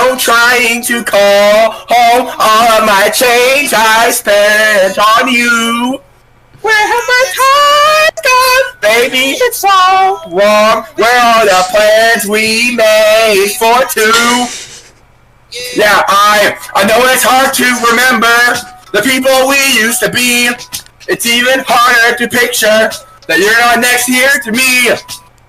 phone trying to call home all of my change I spent on you. Where have my time gone? Baby, it's all wrong. Where are the plans we made for two? Yeah, I know it's hard to remember the people we used to be. It's even harder to picture that you're not next here to me.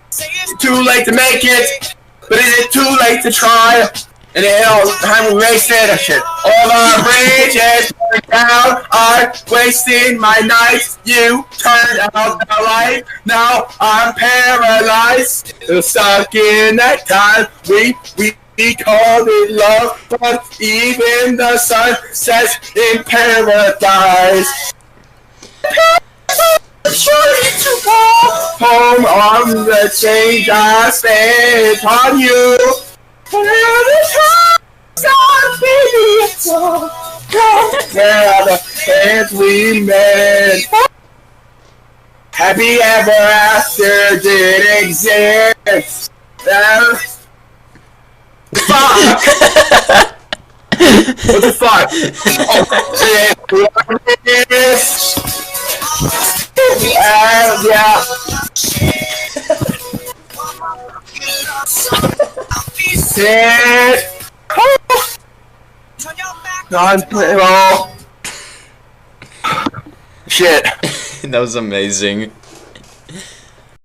It's too late to make it, but is it too late to try? And all the time we wasted, shit. All our bridges burned down. I'm wasting my nights. You turned out the light. Now I'm paralyzed. Stuck in that time. We called it love, but even the sun sets in paradise. Sure to go home on the change I spent on you. Where are the times gone, baby? It's all gone. Where are the plans we made? Happy ever after did exist. Fuck! What the fuck? Yeah. Shit. Non-playable. Shit. That was amazing.